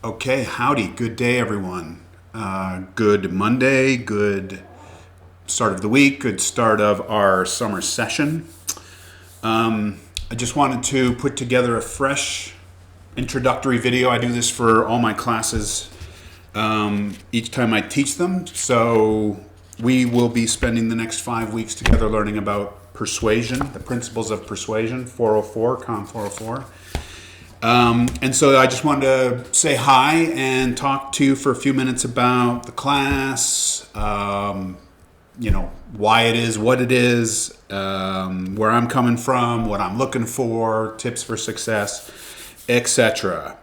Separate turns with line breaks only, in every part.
Okay, howdy. Good day, everyone. Good Monday, good start of the week, good start of our summer session. I just wanted to put together a fresh introductory video. I do this for all my classes each time I teach them. So we will be spending the next 5 weeks together learning about persuasion, the principles of persuasion, 404, COM 404. And so I just wanted to say hi and talk to you for a few minutes about the class, why it is, what it is, where I'm coming from, what I'm looking for, tips for success, etc.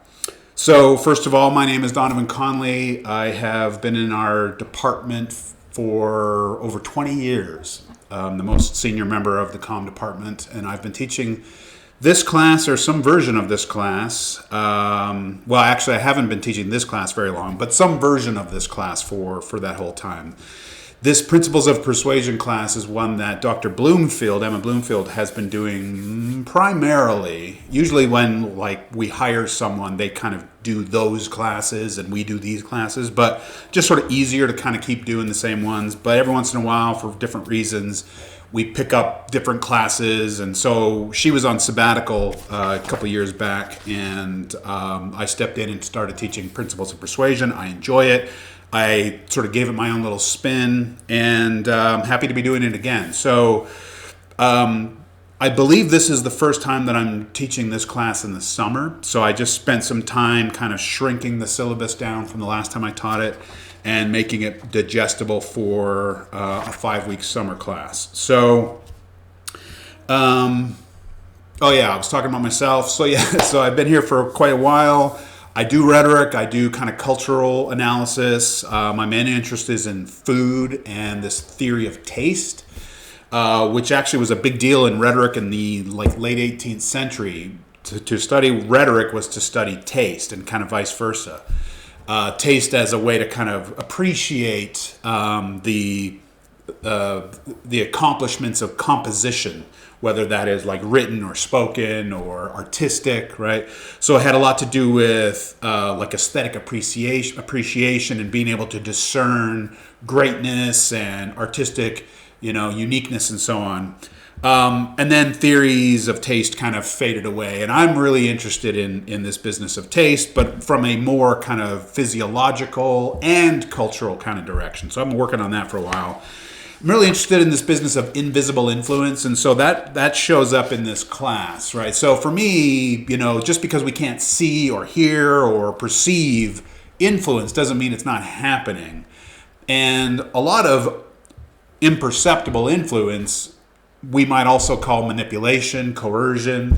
So first of all, my name is Donovan Conley. I have been in our department for over 20 years, the most senior member of the COM department, and I've been teaching this class or some version of this class. Actually, I haven't been teaching this class very long, but some version of this class for that whole time. This Principles of Persuasion class is one that Dr. Emma Bloomfield, has been doing primarily. Usually when we hire someone, they kind of do those classes and we do these classes, but just sort of easier to kind of keep doing the same ones. But every once in a while, for different reasons, we pick up different classes. And so she was on sabbatical a couple years back, and I stepped in and started teaching Principles of Persuasion. I enjoy it. I sort of gave it my own little spin, and I'm happy to be doing it again. So I believe this is the first time that I'm teaching this class in the summer. So I just spent some time kind of shrinking the syllabus down from the last time I taught it and making it digestible for a 5-week summer class. So, I was talking about myself. So I've been here for quite a while. I do rhetoric, I do kind of cultural analysis. My main interest is in food and this theory of taste, which actually was a big deal in rhetoric in the late 18th century. To study rhetoric was to study taste, and kind of vice versa. Taste as a way to kind of appreciate the accomplishments of composition, whether that is written or spoken or artistic, right? So it had a lot to do with aesthetic appreciation and being able to discern greatness and artistic, uniqueness and so on. And then theories of taste kind of faded away. And I'm really interested in this business of taste, but from a more kind of physiological and cultural kind of direction. So I've been working on that for a while. I'm really interested in this business of invisible influence, and so that shows up in this class, right? So for me, just because we can't see or hear or perceive influence doesn't mean it's not happening. And a lot of imperceptible influence we might also call manipulation, coercion,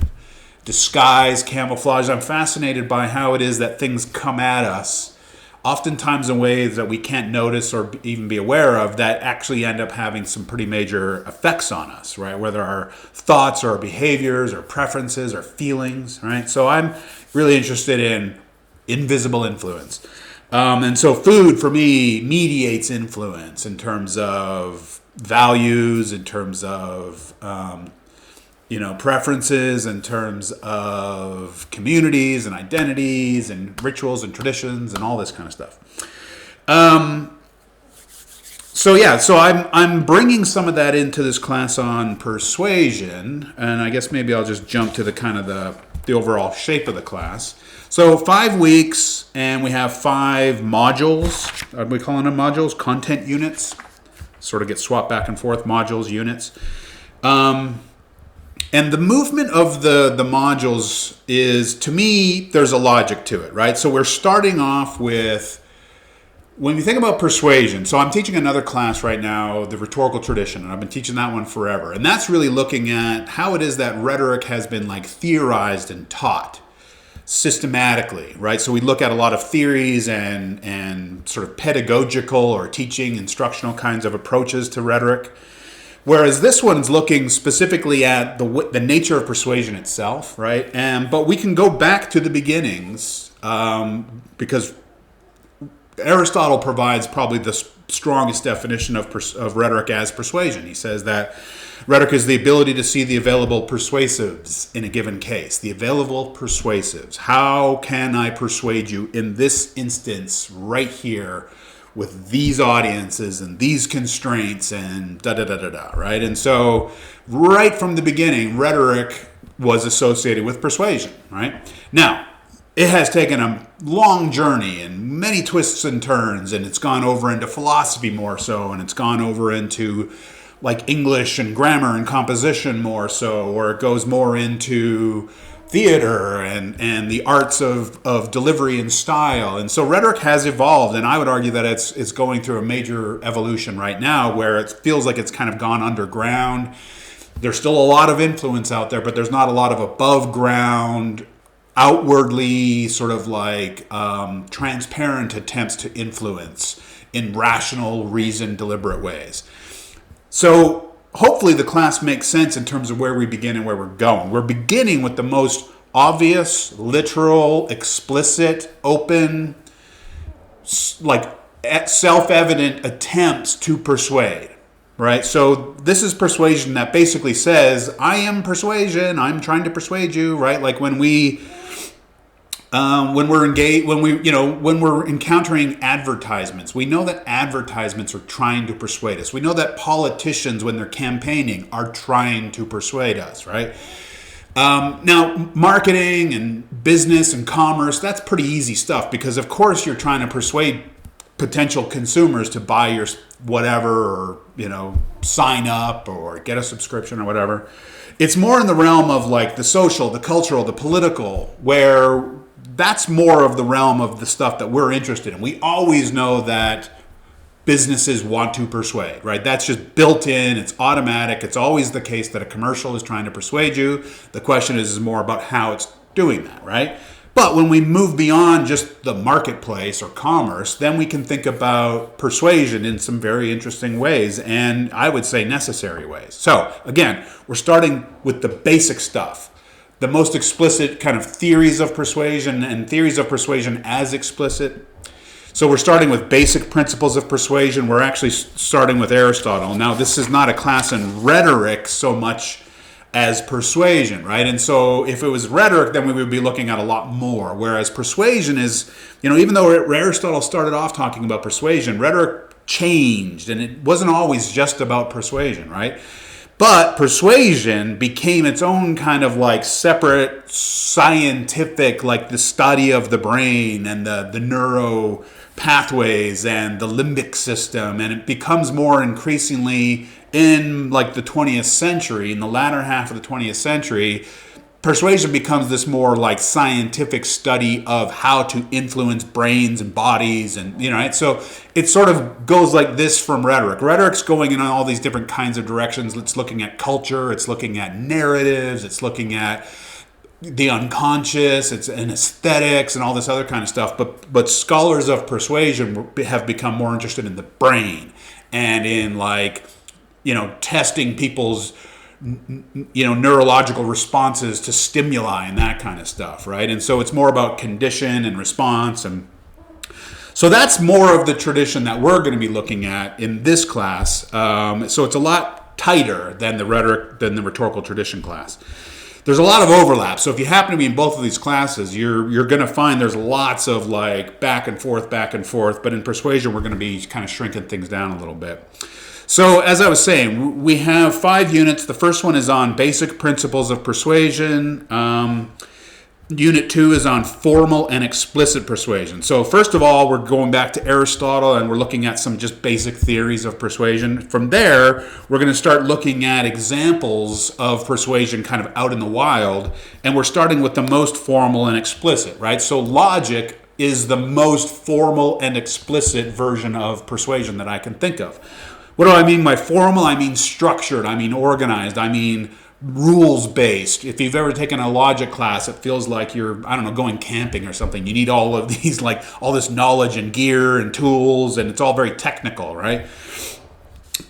disguise, camouflage. I'm fascinated by how it is that things come at us, oftentimes in ways that we can't notice or even be aware of, that actually end up having some pretty major effects on us, right? Whether our thoughts or our behaviors or preferences or feelings, right? So I'm really interested in invisible influence. And so food, for me, mediates influence in terms of values, in terms of preferences, in terms of communities and identities and rituals and traditions and all this kind of stuff. So I'm bringing some of that into this class on persuasion, and I guess maybe I'll just jump to the kind of the overall shape of the class. So 5 weeks, and we have 5 modules. Are we calling them modules? Content units. Sort of get swapped back and forth, modules, units. And the movement of the modules is, to me, there's a logic to it, right? So we're starting off with, when you think about persuasion, so I'm teaching another class right now, the rhetorical tradition, and I've been teaching that one forever. And that's really looking at how it is that rhetoric has been theorized and taught systematically, right? So we look at a lot of theories and sort of pedagogical or teaching, instructional kinds of approaches to rhetoric. Whereas this one's looking specifically at the nature of persuasion itself, right? But we can go back to the beginnings because Aristotle provides probably the strongest definition of rhetoric as persuasion. He says that rhetoric is the ability to see the available persuasives in a given case. The available persuasives. How can I persuade you in this instance right here with these audiences and these constraints and da-da-da-da-da, right? And so right from the beginning, rhetoric was associated with persuasion, right? Now, it has taken a long journey and many twists and turns, and it's gone over into philosophy more so, and it's gone over into like English and grammar and composition more so, or it goes more into theater and the arts of delivery and style. And so rhetoric has evolved, and I would argue that it's going through a major evolution right now where it feels like it's kind of gone underground. There's still a lot of influence out there, but there's not a lot of above ground, outwardly sort of like transparent attempts to influence in rational, reasoned, deliberate ways. So hopefully the class makes sense in terms of where we begin and where we're going. We're beginning with the most obvious, literal, explicit, open, like self-evident attempts to persuade, right? So this is persuasion that basically says, I am persuasion, I'm trying to persuade you, right? Like when we're engaged, when we're encountering advertisements, we know that advertisements are trying to persuade us. We know that politicians, when they're campaigning, are trying to persuade us, right? Now, marketing and business and commerce, that's pretty easy stuff because, of course, you're trying to persuade potential consumers to buy your whatever, or, sign up or get a subscription or whatever. It's more in the realm of like the social, the cultural, the political, where that's more of the realm of the stuff that we're interested in. We always know that businesses want to persuade, right? That's just built in. It's automatic. It's always the case that a commercial is trying to persuade you. The question is more about how it's doing that, right? But when we move beyond just the marketplace or commerce, then we can think about persuasion in some very interesting ways, and I would say necessary ways. So again, we're starting with the basic stuff. The most explicit kind of theories of persuasion and theories of persuasion as explicit. So we're starting with basic principles of persuasion. We're actually starting with Aristotle. Now, this is not a class in rhetoric so much as persuasion, right? And so if it was rhetoric, then we would be looking at a lot more. Whereas persuasion is, even though Aristotle started off talking about persuasion, rhetoric changed, and it wasn't always just about persuasion, right? But persuasion became its own kind of like separate scientific, like the study of the brain and the neuro pathways and the limbic system. And it becomes more increasingly in like the 20th century, in the latter half of the 20th century, persuasion becomes this more like scientific study of how to influence brains and bodies, and right? So it sort of goes like this from rhetoric. Rhetoric's going in all these different kinds of directions. It's looking at culture, it's looking at narratives, it's looking at the unconscious, it's in aesthetics and all this other kind of stuff. But scholars of persuasion have become more interested in the brain and in like testing people's neurological responses to stimuli and that kind of stuff, right? And so it's more about condition and response, and so that's more of the tradition that we're going to be looking at in this class. So it's a lot tighter than the rhetorical tradition class. There's a lot of overlap. So if you happen to be in both of these classes, you're going to find there's lots of like back and forth. But in persuasion, we're going to be kind of shrinking things down a little bit. So as I was saying, we have 5 units. The first one is on basic principles of persuasion. Unit 2 is on formal and explicit persuasion. So first of all, we're going back to Aristotle and we're looking at some just basic theories of persuasion. From there, we're going to start looking at examples of persuasion kind of out in the wild. And we're starting with the most formal and explicit, right? So logic is the most formal and explicit version of persuasion that I can think of. What do I mean by formal? I mean structured, I mean organized, I mean rules-based. If you've ever taken a logic class, it feels like you're, going camping or something. You need all of these, like all this knowledge and gear and tools, and it's all very technical, right?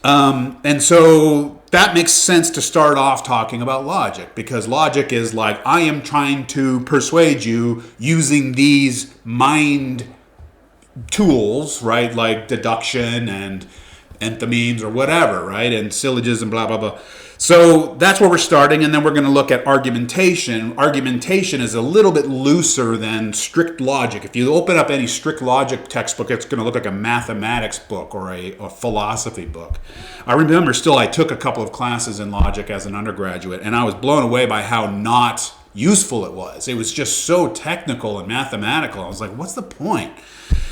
And so that makes sense to start off talking about logic, because logic is like, I am trying to persuade you using these mind tools, right? Like deduction and enthymemes or whatever, right? And syllogism, blah, blah, blah. So that's where we're starting, and then we're going to look at argumentation. Argumentation is a little bit looser than strict logic. If you open up any strict logic textbook, it's going to look like a mathematics book or a philosophy book. I remember still I took a couple of classes in logic as an undergraduate, and I was blown away by how not useful it was. It was just so technical and mathematical. I was like, what's the point?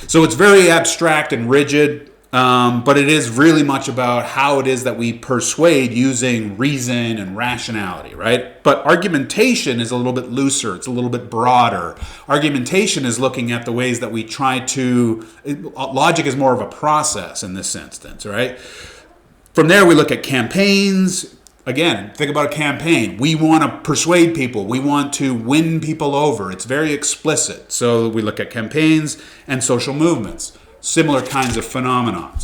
So it's very abstract and rigid. But it is really much about how it is that we persuade using reason and rationality, right? But argumentation is a little bit looser. It's a little bit broader. Argumentation is looking at the ways that we try to... Logic is more of a process in this instance, right? From there, we look at campaigns. Again, think about a campaign. We want to persuade people. We want to win people over. It's very explicit. So we look at campaigns and social movements. Similar kinds of phenomena.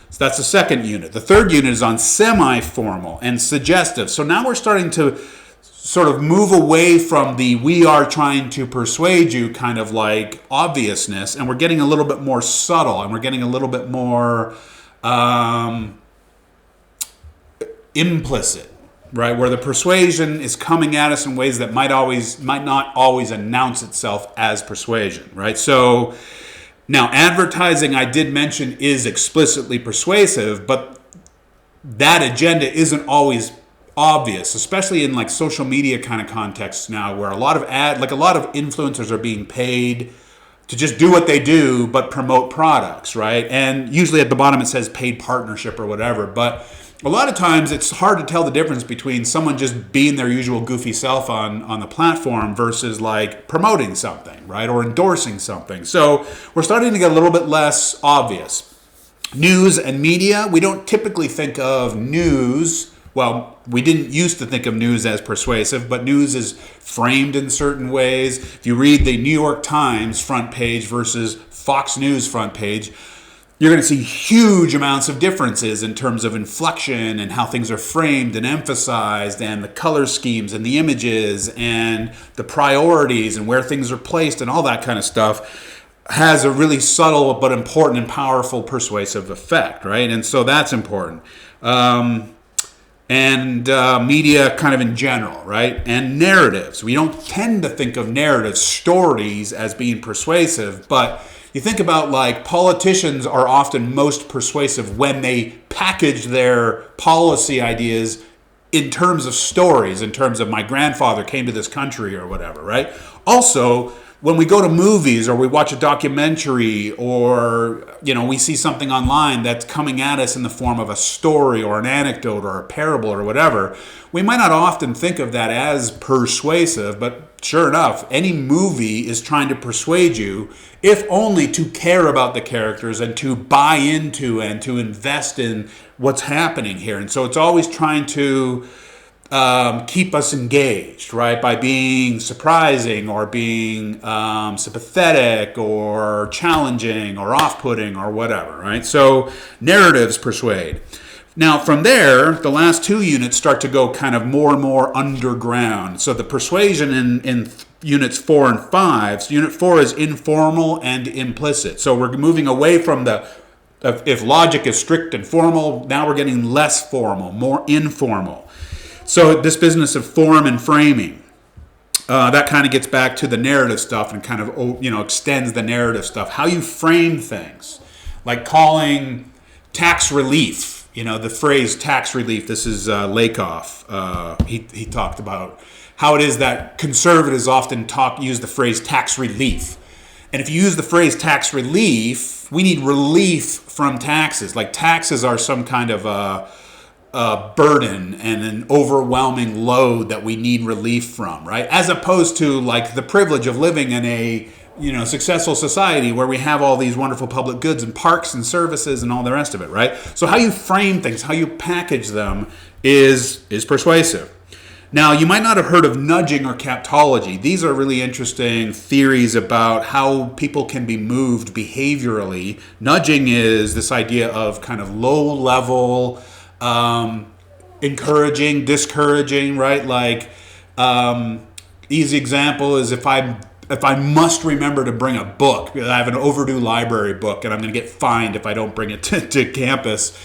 So that's the second unit. The third unit is on semi-formal and suggestive. So now we're starting to sort of move away from the we are trying to persuade you kind of like obviousness, and we're getting a little bit more subtle, and we're getting a little bit more implicit, right? Where the persuasion is coming at us in ways that might not always announce itself as persuasion, right? So now, advertising, I did mention, is explicitly persuasive, but that agenda isn't always obvious, especially in like social media kind of contexts now, where a lot of influencers are being paid to just do what they do, but promote products, right? And usually at the bottom it says paid partnership or whatever, but a lot of times it's hard to tell the difference between someone just being their usual goofy self on the platform versus like promoting something, right? Or endorsing something. So we're starting to get a little bit less obvious. News and media, we don't typically think of news. Well, we didn't used to think of news as persuasive, but news is framed in certain ways. If you read the New York Times front page versus Fox News front page, you're going to see huge amounts of differences in terms of inflection and how things are framed and emphasized, and the color schemes and the images and the priorities and where things are placed and all that kind of stuff has a really subtle but important and powerful persuasive effect, right? And so that's important. Media kind of in general, right? And narratives. We don't tend to think of narrative stories as being persuasive, but you think about like politicians are often most persuasive when they package their policy ideas in terms of stories, in terms of my grandfather came to this country or whatever, right? Also, when we go to movies or we watch a documentary or, we see something online that's coming at us in the form of a story or an anecdote or a parable or whatever, we might not often think of that as persuasive, but sure enough, any movie is trying to persuade you, if only to care about the characters and to buy into and to invest in what's happening here. And so it's always trying to keep us engaged, right? By being surprising or being sympathetic or challenging or off-putting or whatever, right? So narratives persuade. Now, from there, the last two units start to go kind of more and more underground. So the persuasion in units 4 and 5, so unit 4 is informal and implicit. So we're moving away from if logic is strict and formal, now we're getting less formal, more informal. So this business of form and framing, that kind of gets back to the narrative stuff and kind of, extends the narrative stuff. How you frame things, like calling tax relief, the phrase tax relief. This is Lakoff. He talked about how it is that conservatives often use the phrase tax relief. And if you use the phrase tax relief, we need relief from taxes. Like taxes are some kind of a burden and an overwhelming load that we need relief from, right? As opposed to like the privilege of living in a successful society where we have all these wonderful public goods and parks and services and all the rest of it, right? So how you frame things, how you package them is persuasive. Now, you might not have heard of nudging or captology. These are really interesting theories about how people can be moved behaviorally. Nudging is this idea of kind of low-level encouraging, discouraging, right? Like, easy example is if I'm if I must remember to bring a book, because I have an overdue library book and I'm going to get fined if I don't bring it to campus,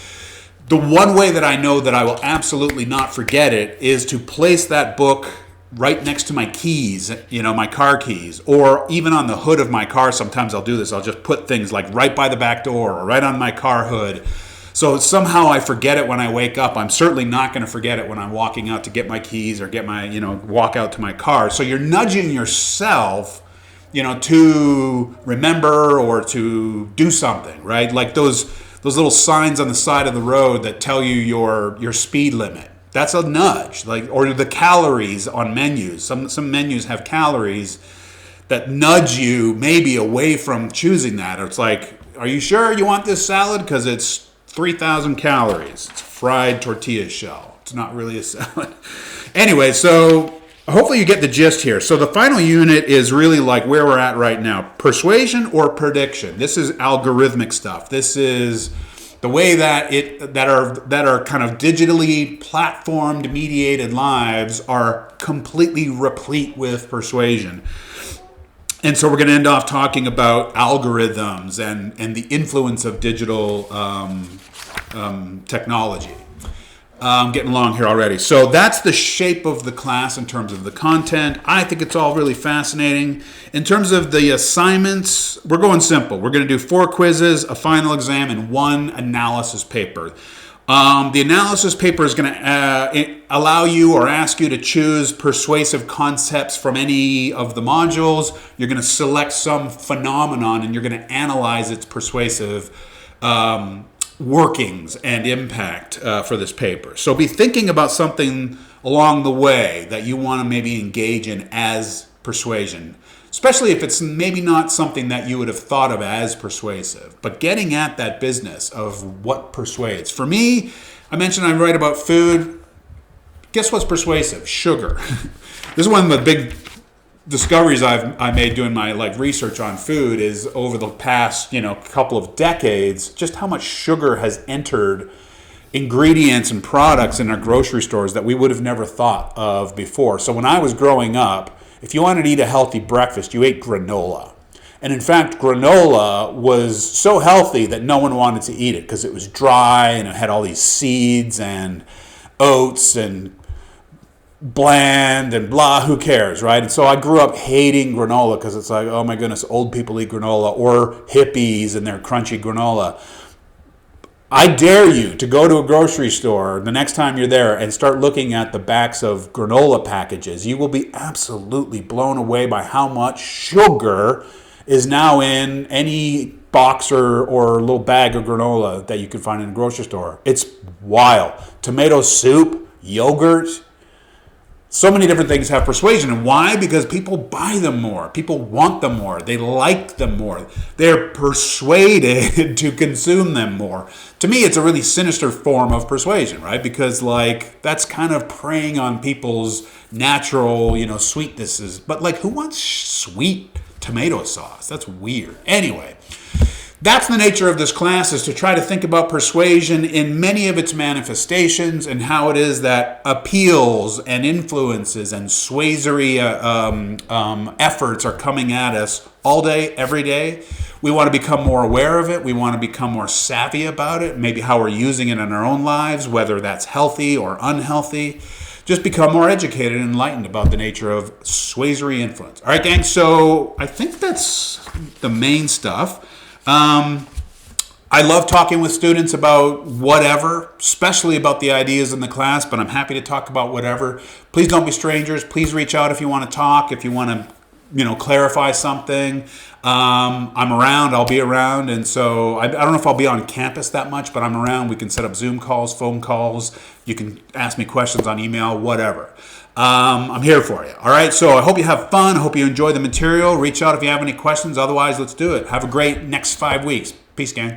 the one way that I know that I will absolutely not forget it is to place that book right next to my keys, my car keys, or even on the hood of my car. Sometimes I'll do this. I'll just put things like right by the back door or right on my car hood. So somehow I forget it when I wake up. I'm certainly not going to forget it when I'm walking out to get my keys or get my, walk out to my car. So you're nudging yourself, to remember or to do something, right? Like those little signs on the side of the road that tell you your speed limit. That's a nudge, or the calories on menus. Some menus have calories that nudge you maybe away from choosing that. Or it's like, are you sure you want this salad? Because it's 3,000 calories. It's a fried tortilla shell. It's not really a salad. Anyway, so hopefully you get the gist here. So the final unit is really like where we're at right now. Persuasion or prediction. This is algorithmic stuff. This is the way that are kind of digitally platformed, mediated lives are completely replete with persuasion. And so we're going to end off talking about algorithms and the influence of digital technology. I'm getting along here already. So that's the shape of the class in terms of the content. I think it's all really fascinating. In terms of the assignments, we're going simple. We're going to do 4 quizzes, a final exam, and 1 analysis paper. The analysis paper is going to allow you or ask you to choose persuasive concepts from any of the modules. You're going to select some phenomenon and you're going to analyze its persuasive workings and impact for this paper. So be thinking about something along the way that you want to maybe engage in as persuasion, especially if it's maybe not something that you would have thought of as persuasive, but getting at that business of what persuades. For me, I mentioned I write about food. Guess what's persuasive? Sugar. This is one of the big discoveries I made doing my research on food is over the past couple of decades, just how much sugar has entered ingredients and products in our grocery stores that we would have never thought of before. So when I was growing up, if you wanted to eat a healthy breakfast, you ate granola. And in fact, granola was so healthy that no one wanted to eat it because it was dry and it had all these seeds and oats and bland and blah, who cares, right? And so I grew up hating granola because it's like, oh my goodness, old people eat granola, or hippies and their crunchy granola. I dare you to go to a grocery store the next time you're there and start looking at the backs of granola packages. You will be absolutely blown away by how much sugar is now in any box or little bag of granola that you can find in a grocery store. It's wild. Tomato soup, yogurt, so many different things have persuasion. And why? Because people buy them more. People want them more. They like them more. They're persuaded to consume them more. To me, it's a really sinister form of persuasion, right? Because that's kind of preying on people's natural, sweetnesses. But who wants sweet tomato sauce? That's weird. Anyway, that's the nature of this class, is to try to think about persuasion in many of its manifestations and how it is that appeals and influences and suasory efforts are coming at us all day, every day. We want to become more aware of it. We want to become more savvy about it, maybe how we're using it in our own lives, whether that's healthy or unhealthy. Just become more educated and enlightened about the nature of suasory influence. All right, gang, so I think that's the main stuff. I love talking with students about whatever, especially about the ideas in the class, but I'm happy to talk about whatever. Please don't be strangers. Please reach out if you want to talk, if you want to, clarify something. I'm around. I'll be around. And so I don't know if I'll be on campus that much, but I'm around. We can set up Zoom calls, phone calls. You can ask me questions on email, whatever. I'm here for you. All right. So I hope you have fun. I hope you enjoy the material. Reach out if you have any questions. Otherwise, let's do it. Have a great next 5 weeks. Peace, gang.